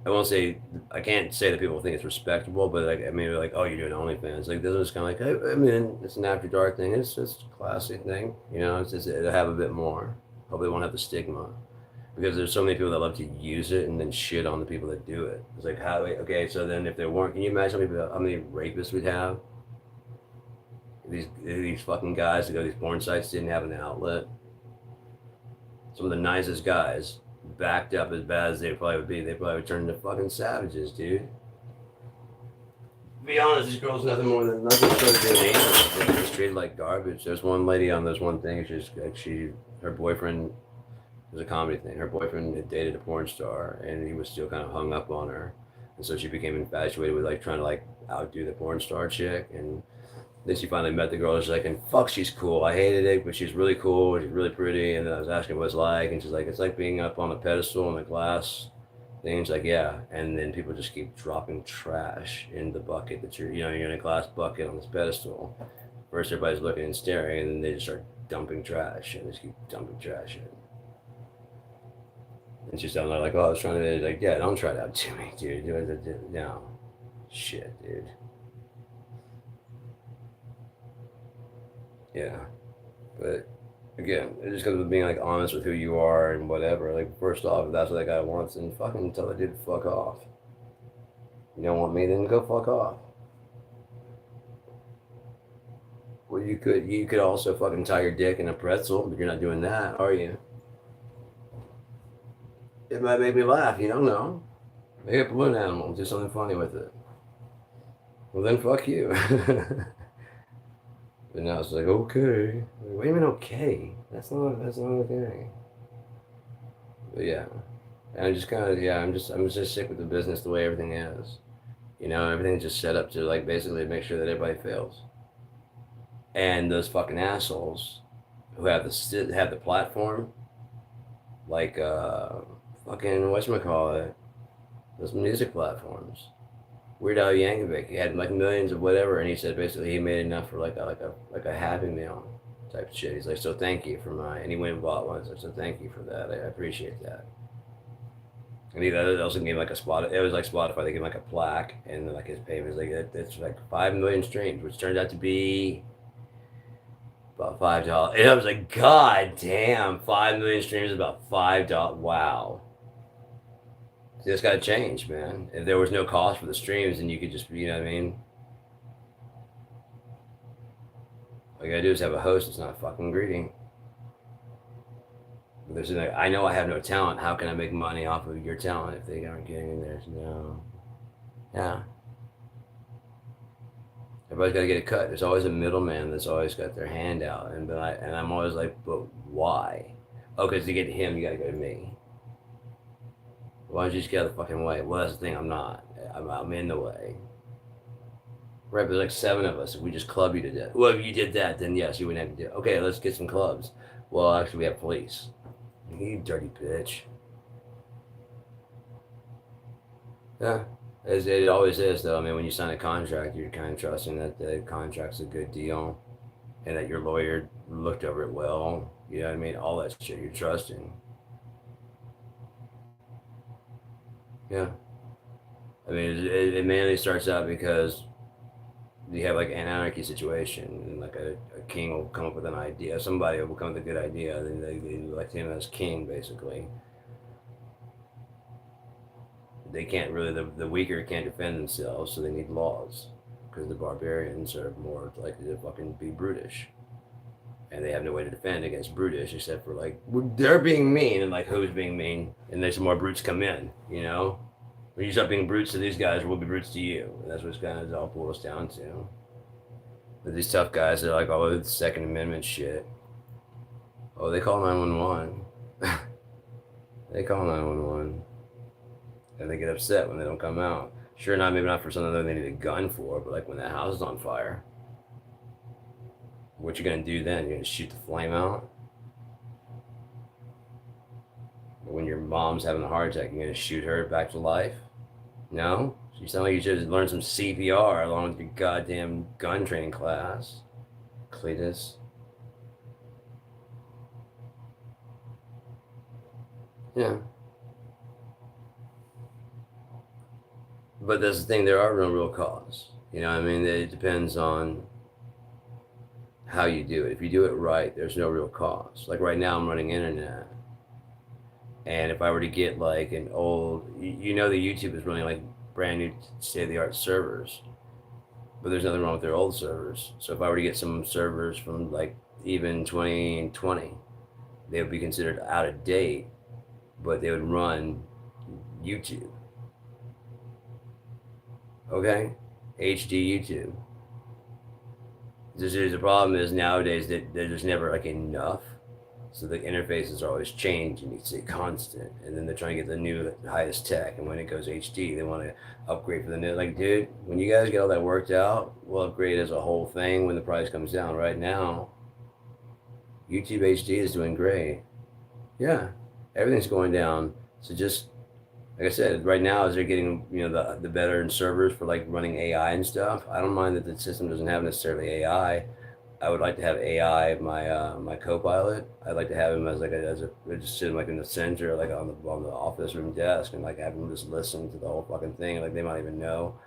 I won't say, I can't say that people think it's respectable, but like, I mean, like, oh, you're doing OnlyFans. Like, this is kind of like, I mean, it's an after dark thing. It's just a classy thing, you know. It's just, it'll have a bit more. Hopefully, it won't have the stigma, because there's so many people that love to use it and then shit on the people that do it. It's like, how? Okay, so then if there weren't, can you imagine how many rapists we'd have? These fucking guys that go to these porn sites didn't have an outlet. Some of the nicest guys, backed up as bad as they probably would be, they probably would turn into fucking savages, dude. To be honest, these girls nothing more than nothing short of being angels. They're just treated like garbage. There's one lady on this one thing. Her boyfriend, it was a comedy thing. Her boyfriend had dated a porn star, and he was still kind of hung up on her, and so she became infatuated with like trying to like outdo the porn star chick. And then she finally met the girl. She's like, and fuck, she's cool. I hated it, but she's really cool. She's really pretty. And then I was asking what it's like, and she's like, it's like being up on a pedestal in a glass thing. She's like, yeah. And then people just keep dropping trash in the bucket that you're in a glass bucket on this pedestal. First, everybody's looking and staring, and then they just start dumping trash, and they just keep dumping trash in. And she's telling her like, oh, I was trying to, like, yeah, don't try that to me, dude. No, shit, dude. Yeah, but again, it just comes with being like honest with who you are and whatever. Like, first off, if that's what that guy wants, then fucking tell that dude to fuck off. You don't want me, then go fuck off. Well, you could also fucking tie your dick in a pretzel, but you're not doing that, are you? It might make me laugh. You don't know. Make a balloon animal, do something funny with it. Well, then fuck you. But now it's like, okay. What do you mean, okay? That's not okay. But yeah. And I'm just kind of, yeah, I'm just sick with the business the way everything is. You know, everything's just set up to, like, basically make sure that everybody fails. And those fucking assholes who have the platform, like, fucking, whatchamacallit, those music platforms. Weird Al Yankovic, he had like millions of whatever, and he said basically he made enough for like a Happy Meal type of shit. He's like, so thank you for and he went and bought one. So thank you for that. I appreciate that. And he also gave like it was like Spotify. They gave him like a plaque, and then like his payment was like it's like 5 million streams, which turned out to be about $5. And I was like, God damn, 5 million streams is about $5. Wow. See, that's got to change, man. If there was no cost for the streams, then you could just, you know what I mean? All you gotta do is have a host that's not fucking greedy. There's like, I know I have no talent. How can I make money off of your talent if they aren't getting in there? No. Yeah. Everybody's got to get a cut. There's always a middleman that's always got their hand out. And I'm always like, but why? Oh, because to get to him, you got to go to me. Why don't you just get out of the fucking way? Well, that's the thing. I'm not. I'm in the way. Right, but there's like seven of us. If we just club you to death. Well, if you did that, then yes, you wouldn't have to do it. Okay, let's get some clubs. Well, actually, we have police. You dirty bitch. Yeah. As it always is, though. I mean, when you sign a contract, you're kind of trusting that the contract's a good deal and that your lawyer looked over it well. You know what I mean? All that shit you're trusting. Yeah. I mean, it mainly starts out because you have like an anarchy situation, and like a king will come up with an idea. Somebody will come with a good idea, then they elect him as king, basically. They can't really, the weaker can't defend themselves, so they need laws. Because the barbarians are more likely to fucking be brutish. And they have no way to defend against brutish except for like, they're being mean, and like, who's being mean? And then some more brutes come in, you know? When you stop being brutes to these guys, we'll be brutes to you. And that's what it's kind of all boils down to. But these tough guys are like, oh, the Second Amendment shit. Oh, they call 911. They call 911. And they get upset when they don't come out. Sure, not maybe not for something that they need a gun for, but like when that house is on fire, what you gonna do then? You're gonna shoot the flame out? When your mom's having a heart attack, you're gonna shoot her back to life? No? You sound like you should learn some CPR along with your goddamn gun training class, Cletus. Yeah. But that's the thing, there are no real cause. You know what I mean? It depends on how you do it. If you do it right, there's no real cause. Like right now, I'm running internet. And if I were to get like an old, you know, the YouTube is running like brand new state of the art servers, but there's nothing wrong with their old servers. So if I were to get some servers from like even 2020, they would be considered out of date, but they would run YouTube. Okay? HD YouTube. The problem is nowadays that there's never like enough. So the interfaces are always changing. You stay constant, and then they're trying to get the new highest tech. And when it goes HD, they want to upgrade for the new. Like, dude, when you guys get all that worked out, we'll upgrade as a whole thing when the price comes down. Right now, YouTube HD is doing great. Yeah, everything's going down. So just like I said, right now as they're getting the better in servers for like running AI and stuff. I don't mind that the system doesn't have necessarily AI. I would like to have AI, my co-pilot. I'd like to have him as just sit like in the center, like on the office room desk, and like have him just listen to the whole fucking thing. Like they might even know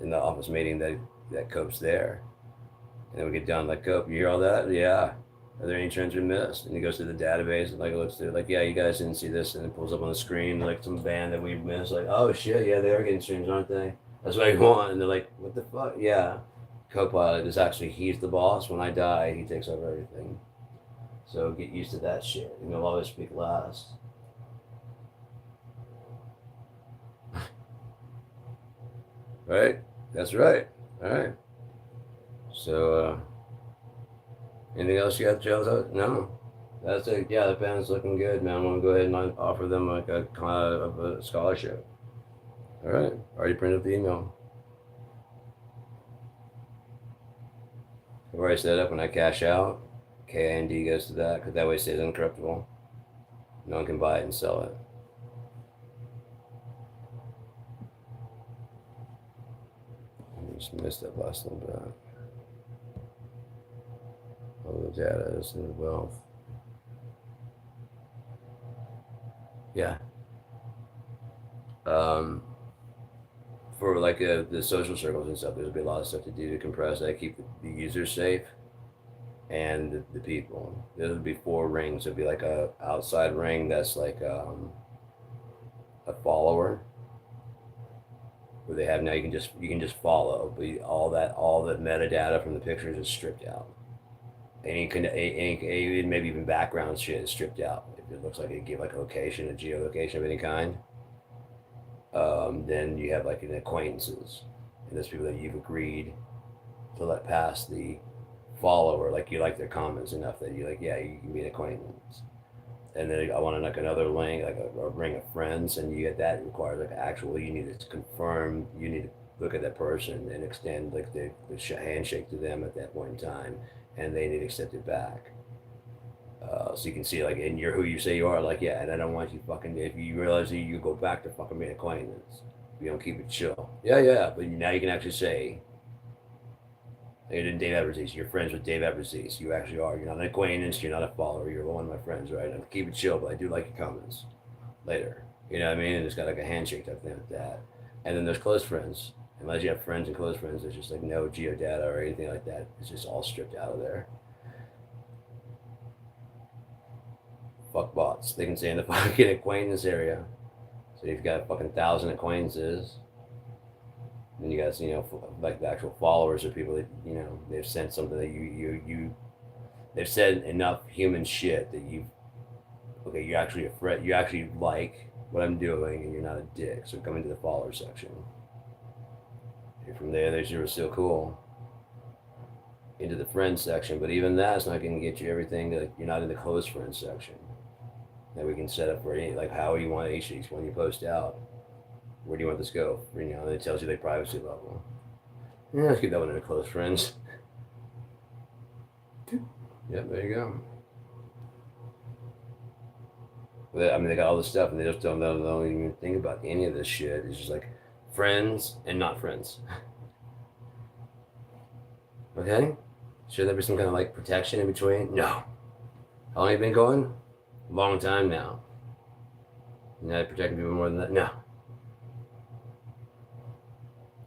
in the office meeting that Cope's there, and then we get done. Like, Cope, you hear all that? Yeah. Are there any trends we missed? And he goes to the database and like looks through, like, yeah, you guys didn't see this, and it pulls up on the screen like some band that we missed. Like, oh shit, yeah, they are getting streams, aren't they? That's what I want. And they're like, what the fuck? Yeah. Co-pilot is actually, he's the boss. When I die, he takes over everything. So get used to that shit, and he'll always speak last. Right? That's right. All right. So, anything else you got, Joe? No. That's it. Yeah, the band's looking good, man. I'm gonna go ahead and offer them like a kind of a scholarship. All right. Already printed up the email. I've already set up when I cash out. KND goes to that because that way it stays uncorruptible. No one can buy it and sell it. I just missed that last little bit. All the data is in the wealth. Yeah. For like the social circles and stuff, there's gonna be a lot of stuff to do to compress that, keep the users safe and the people. There'll be 4 rings. There'll be like a outside ring that's like a follower, where they have now you can just follow, but all the metadata from the pictures is stripped out. Any maybe even background shit is stripped out. If it looks like it gave like a location, a geolocation of any kind, then you have like an acquaintances, and those people that you've agreed to let pass the follower, like you like their comments enough that you like, yeah, you can be an acquaintance. And then I want like another link, like a ring of friends, and you get that requires like actual. You need to confirm. You need to look at that person and extend like the handshake to them at that point in time, and they need to accept it back. So you can see like, and you're who you say you are. Like, yeah, and I don't want you fucking. If you realize that you go back to fucking being acquaintance, you don't keep it chill. Yeah, yeah, but now you can actually say, hey, didn't Dave Everseas. You're friends with Dave Everseas. You actually are. You're not an acquaintance. You're not a follower. You're one of my friends, right? And keep it chill, but I do like your comments later. You know what I mean? And it's got like a handshake type thing like that. And then there's close friends. Unless you have friends and close friends, there's just like no geodata or anything like that. It's just all stripped out of there. Fuck bots. They can stay in the fucking acquaintance area. So you've got fucking 1,000 acquaintances. And you got, like the actual followers or people that, they've sent something that they've said enough human shit that okay, you're actually a friend, you actually like what I'm doing and you're not a dick. So come into the follower section. And from there's you're still cool. Into the friends section, but even that's not going to get you everything. Like you're not in the close friends section. That we can set up for any, like how you want each when you post out. Where do you want this to go? And it tells you the privacy level. Yeah, let's keep that one in the close friends. Yep, there you go. But, I mean, they got all this stuff, and they just don't even think about any of this shit. It's just like friends and not friends. Okay? Should there be some kind of like protection in between? No. How long have you been going? Long time now. You're not protecting people more than that? No.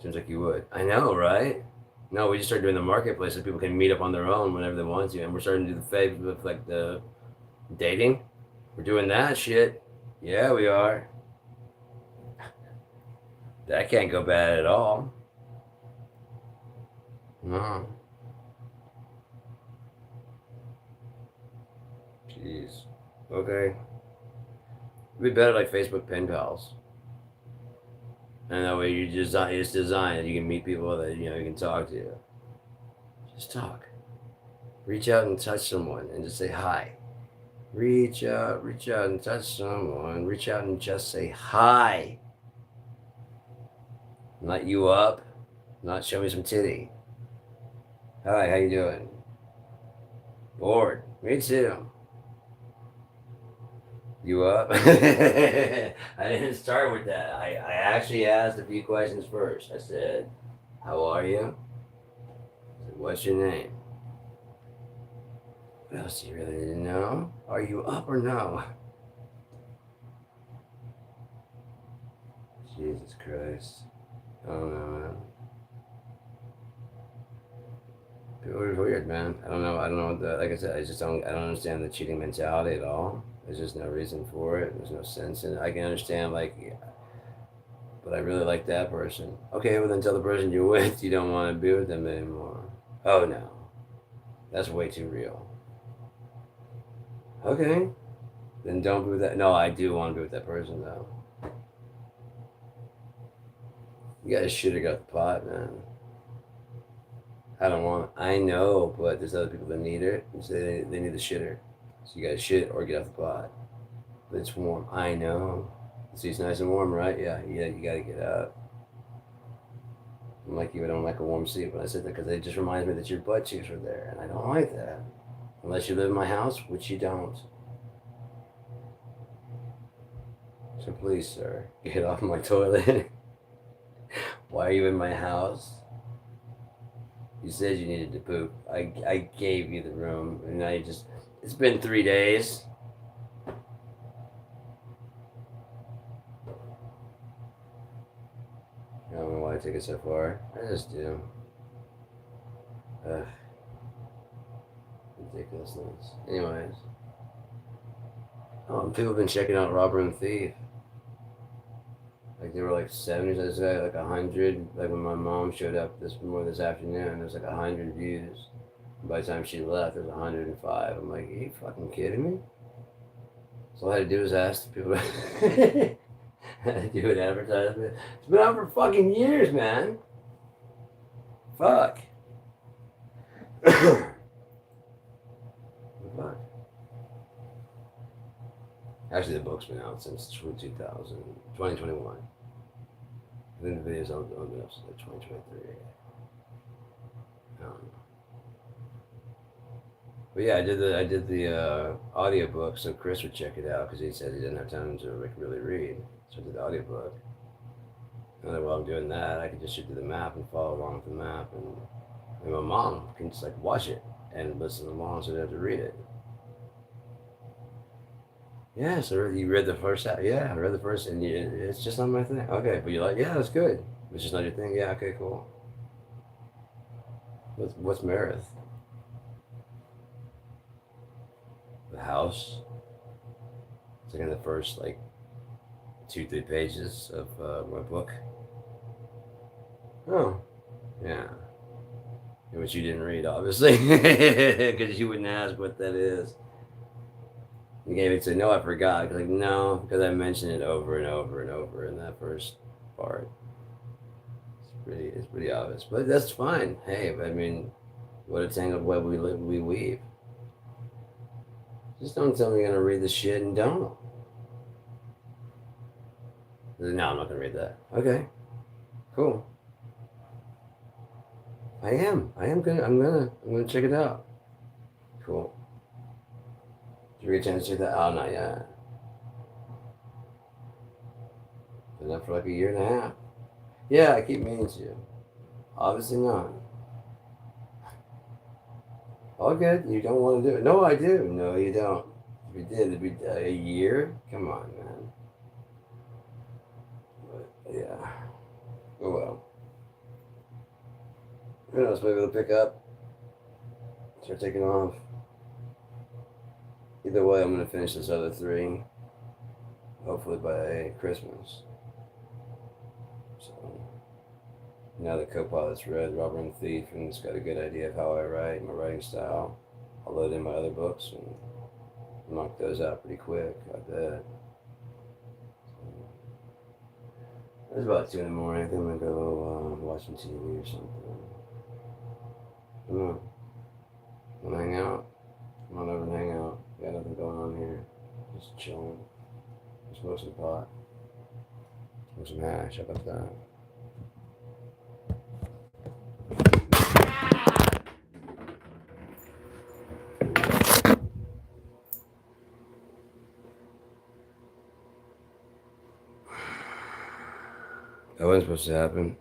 Seems like you would. I know, right? No, we just started doing the marketplace so people can meet up on their own whenever they want to, and we're starting to do the fake with like the dating. We're doing that shit. Yeah, we are. That can't go bad at all. No. Jeez. Okay. It'd be better like Facebook pen pals. And that way it's designed that you can meet people that you can talk to. Just talk. Reach out and touch someone and just say hi. Reach out and touch someone. Reach out and just say hi. Not you up. Not show me some titty. Hi, how you doing? Bored. Me too. You up? I didn't start with that. I actually asked a few questions first. I said, how are you? I said, what's your name? What else do you really need to know? Are you up or no? Jesus Christ. I don't know, man. People are weird, man. I don't know what like I said, I don't understand the cheating mentality at all. There's just no reason for it. There's no sense in it. I can understand, like, yeah, but I really like that person. Okay, well then tell the person you're with you don't want to be with them anymore. Oh no. That's way too real. Okay. Then don't be with that. No, I do want to be with that person, though. You guys should have got the pot, man. I don't want it. I know, but there's other people that need it. So they need the shitter. So you guys shit or get off the pot. But it's warm. I know. See, it's nice and warm, right? Yeah, you gotta get out. I'm like you, I don't like a warm seat when I sit there because it just reminds me that your butt cheeks were there, and I don't like that. Unless you live in my house, which you don't. So please, sir, get off my toilet. Why are you in my house? You said you needed to poop. I gave you the room, and now you just... It's been 3 days. I don't know why I take it so far. I just do. Ugh. Ridiculousness. Anyways. People have been checking out Robber and Thief. Like, they were like 70s, I say, like 100. Like, when my mom showed up this afternoon, there was like 100 views. And by the time she left, there was 105. I'm like, are you fucking kidding me? So all I had to do was ask people to do an advertisement. It's been out for fucking years, man. Fuck. Fuck. Actually, the book's been out since 2021. I think the video's on up to 2023. I don't know. But yeah, I did the audiobook so Chris would check it out because he said he didn't have time to like really read. So I did the audiobook. And then while I'm doing that, I can just shoot through the map and follow along with the map, and my mom can just like watch it and listen along, so they have to read it. Yeah, so you read the first half. Yeah, I read the first, and it's just not my thing. Okay, but you're like, yeah, that's good. It's just not your thing. Yeah, okay, cool. What's Meredith? The house. It's like in the first like 2-3 pages of my book. Oh, yeah. Which you didn't read, obviously, because you wouldn't ask what that is. You gave it to no, I forgot. Like no, because I mentioned it over and over and over in that first part. It's pretty obvious, but that's fine. Hey, I mean, what a tangled web we weave. Just don't tell me you're gonna read the shit and don't. No, I'm not gonna read that. Okay, cool. I am. I am gonna. I'm gonna check it out. Cool. Did you get a chance to check that out? Not yet. Been up for like a year and a half. Yeah, I keep meaning to. Obviously not. All good. You don't want to do it. No, I do. No, you don't. If you did, it'd be a year. Come on, man. But yeah. Oh well. Who knows? Maybe they'll pick up. Start taking off. Either way, I'm gonna finish this other three. Hopefully by Christmas. So now the co-pilot's read Robber and Thief and it's got a good idea of how I write, my writing style. I'll load in my other books and knock those out pretty quick, I bet. It's about 2 in the morning. I think I'm gonna go watching TV or something. Come on. Wanna hang out? Come on over and hang out. Got nothing going on here. Just chilling. Smoke some pot. Smoke some hash. How about that? That wasn't supposed to happen.